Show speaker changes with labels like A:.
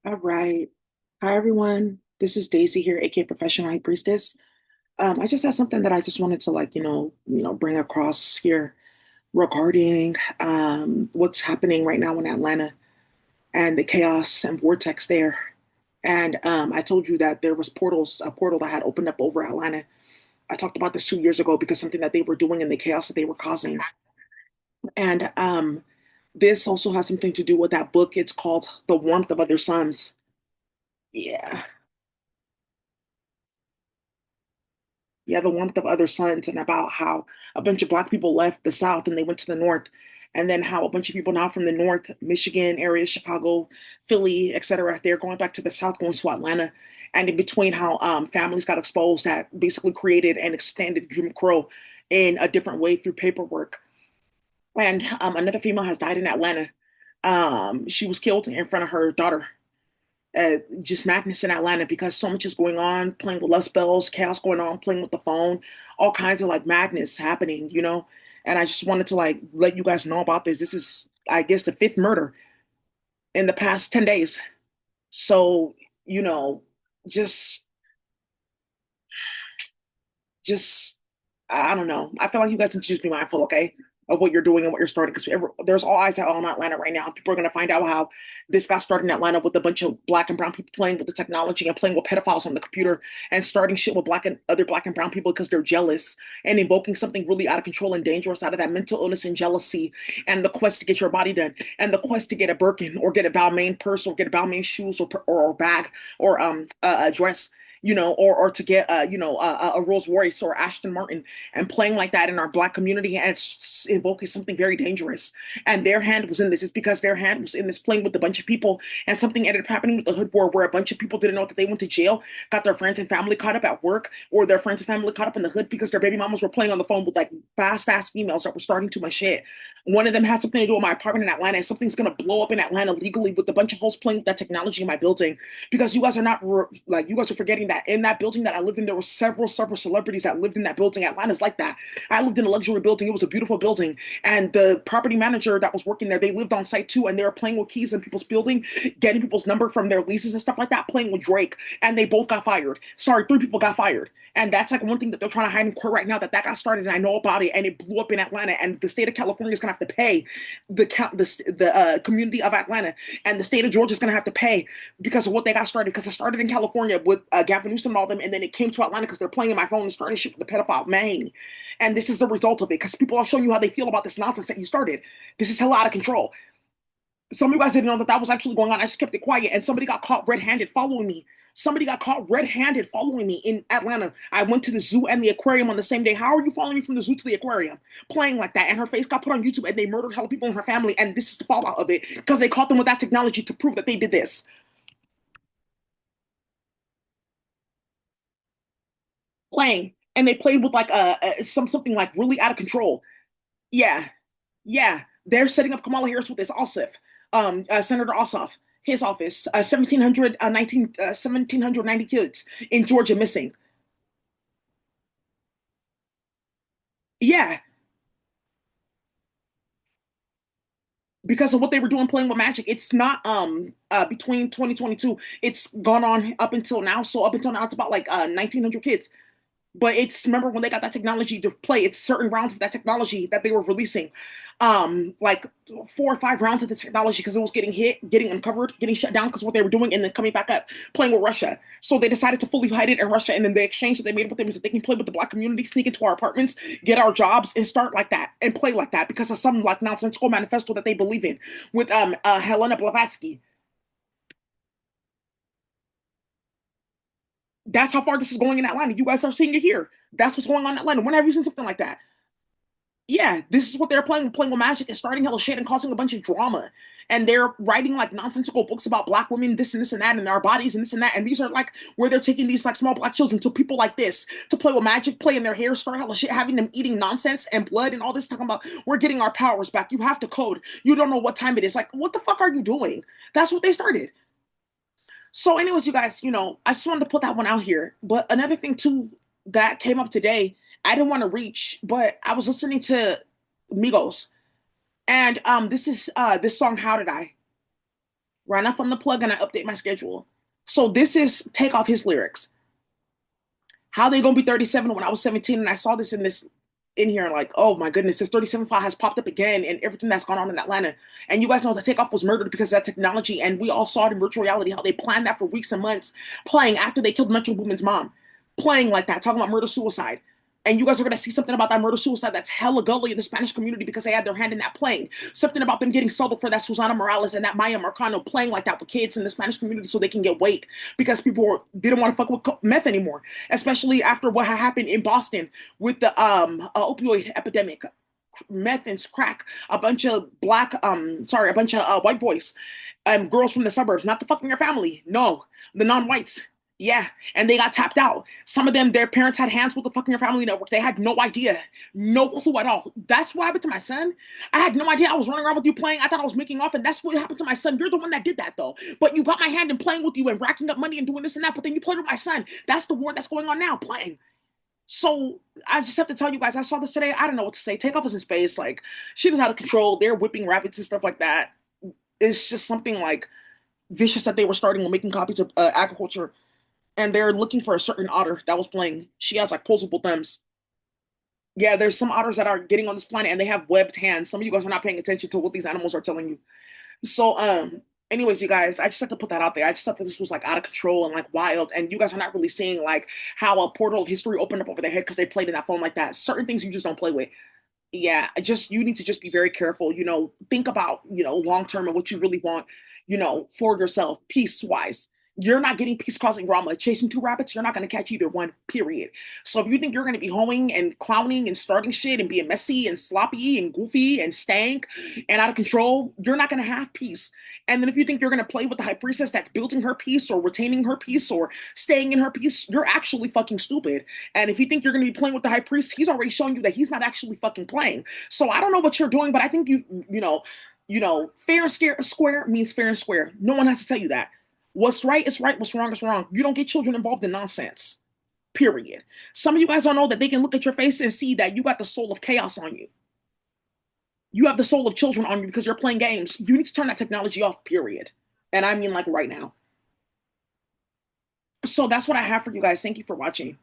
A: All right. Hi, everyone. This is Daisy here, aka Professional High Priestess. I just have something that I just wanted to bring across here regarding what's happening right now in Atlanta and the chaos and vortex there. And I told you that there was a portal that had opened up over Atlanta. I talked about this 2 years ago because something that they were doing in the chaos that they were causing. And this also has something to do with that book. It's called The Warmth of Other Suns. Yeah. Yeah, the warmth of other suns, and about how a bunch of black people left the South and they went to the North, and then how a bunch of people now from the North, Michigan area, Chicago, Philly, etc., they're going back to the South, going to Atlanta, and in between how families got exposed that basically created and extended Jim Crow in a different way through paperwork. And another female has died in Atlanta. She was killed in front of her daughter, just madness in Atlanta because so much is going on, playing with lust bells, chaos going on, playing with the phone, all kinds of like madness happening. And I just wanted to like let you guys know about this. This is, I guess, the fifth murder in the past 10 days. So, you know, just just I don't know. I feel like you guys need to just be mindful, okay, of what you're doing and what you're starting, because there's all eyes out on Atlanta right now. People are going to find out how this got started in Atlanta with a bunch of black and brown people playing with the technology and playing with pedophiles on the computer and starting shit with black and other black and brown people because they're jealous and invoking something really out of control and dangerous out of that mental illness and jealousy and the quest to get your body done and the quest to get a Birkin or get a Balmain purse or get a Balmain shoes or a bag or a dress, or to get a Rolls Royce or Ashton Martin, and playing like that in our black community and invoking something very dangerous. And their hand was in this. It's because their hand was in this playing with a bunch of people, and something ended up happening with the hood war where a bunch of people didn't know that they went to jail, got their friends and family caught up at work, or their friends and family caught up in the hood because their baby mamas were playing on the phone with like fast females that were starting too much shit. One of them has something to do with my apartment in Atlanta, and something's gonna blow up in Atlanta legally with a bunch of hoes playing with that technology in my building because you guys are not like you guys are forgetting that in that building that I lived in, there were several celebrities that lived in that building. Atlanta's like that. I lived in a luxury building. It was a beautiful building, and the property manager that was working there, they lived on site too, and they were playing with keys in people's building, getting people's number from their leases and stuff like that, playing with Drake, and they both got fired. Sorry, three people got fired. And that's like one thing that they're trying to hide in court right now that got started, and I know about it, and it blew up in Atlanta, and the state of California is gonna have to pay the community of Atlanta, and the state of Georgia is gonna have to pay because of what they got started. Because it started in California with Gavin Newsom and all them, and then it came to Atlanta because they're playing in my phone and started shit with the pedophile man. And this is the result of it because people are showing you how they feel about this nonsense that you started. This is hella out of control. Some of you guys didn't know that that was actually going on. I just kept it quiet, and somebody got caught red-handed following me. Somebody got caught red-handed following me in Atlanta. I went to the zoo and the aquarium on the same day. How are you following me from the zoo to the aquarium? Playing like that. And her face got put on YouTube and they murdered hella people in her family. And this is the fallout of it because they caught them with that technology to prove that they did this. Playing. And they played with like something like really out of control. Yeah. Yeah. They're setting up Kamala Harris with this Ossoff, Senator Ossoff, his office, 1,790 kids in Georgia missing. Yeah, because of what they were doing playing with magic. It's not between 2022, it's gone on up until now. So up until now, it's about like 1,900 kids. But it's remember when they got that technology to play, it's certain rounds of that technology that they were releasing, like 4 or 5 rounds of the technology because it was getting hit, getting uncovered, getting shut down because what they were doing, and then coming back up, playing with Russia. So they decided to fully hide it in Russia, and then the exchange that they made with them is that they can play with the black community, sneak into our apartments, get our jobs, and start like that and play like that because of some like nonsensical manifesto that they believe in with Helena Blavatsky. That's how far this is going in Atlanta. You guys are seeing it here. That's what's going on in Atlanta. When have you seen something like that? Yeah, this is what they're playing with magic and starting hella shit and causing a bunch of drama. And they're writing like nonsensical books about black women, this and that, and their bodies and this and that. And these are like where they're taking these like small black children to people like this to play with magic, play in their hair, start hella shit, having them eating nonsense and blood and all this, talking about we're getting our powers back. You have to code. You don't know what time it is. Like, what the fuck are you doing? That's what they started. So, anyways, you guys, I just wanted to put that one out here. But another thing too that came up today, I didn't want to reach, but I was listening to Migos, and this is this song "How Did I." Right off on the plug and I update my schedule. So this is Takeoff his lyrics. How they gonna be 37 when I was 17? And I saw this in here, like, oh my goodness, this 37 file has popped up again and everything that's gone on in Atlanta. And you guys know that Takeoff was murdered because of that technology. And we all saw it in virtual reality, how they planned that for weeks and months, playing after they killed Metro Boomin's mom, playing like that, talking about murder suicide. And you guys are gonna see something about that murder suicide that's hella gully in the Spanish community because they had their hand in that playing. Something about them getting sold for that Susana Morales and that Maya Marcano playing like that with kids in the Spanish community so they can get weight because didn't want to fuck with meth anymore, especially after what had happened in Boston with the opioid epidemic. Meth and crack, a bunch of a bunch of white boys, girls from the suburbs, not the fucking your family, no, the non-whites. Yeah, and they got tapped out. Some of them, their parents had hands with the fucking family network. They had no idea, no clue at all. That's what happened to my son. I had no idea. I was running around with you playing. I thought I was making off, and that's what happened to my son. You're the one that did that, though. But you got my hand in playing with you and racking up money and doing this and that. But then you played with my son. That's the war that's going on now, playing. So I just have to tell you guys, I saw this today. I don't know what to say. Takeoff is in space. Like, shit is out of control. They're whipping rabbits and stuff like that. It's just something like vicious that they were starting with making copies of agriculture, and they're looking for a certain otter that was playing. She has like posable thumbs. Yeah, there's some otters that are getting on this planet and they have webbed hands. Some of you guys are not paying attention to what these animals are telling you. So, anyways, you guys, I just had to put that out there. I just thought that this was like out of control and like wild, and you guys are not really seeing like how a portal of history opened up over their head because they played in that phone like that. Certain things you just don't play with. Yeah, just you need to just be very careful. Think about long term and what you really want. For yourself, peace wise. You're not getting peace causing drama. Chasing two rabbits, you're not going to catch either one, period. So if you think you're going to be hoeing and clowning and starting shit and being messy and sloppy and goofy and stank and out of control, you're not going to have peace. And then if you think you're going to play with the high priestess that's building her peace or retaining her peace or staying in her peace, you're actually fucking stupid. And if you think you're going to be playing with the high priest, he's already shown you that he's not actually fucking playing. So I don't know what you're doing, but I think fair and square means fair and square. No one has to tell you that. What's right is right, what's wrong is wrong. You don't get children involved in nonsense. Period. Some of you guys don't know that they can look at your face and see that you got the soul of chaos on you. You have the soul of children on you because you're playing games. You need to turn that technology off, period. And I mean like right now. So that's what I have for you guys. Thank you for watching.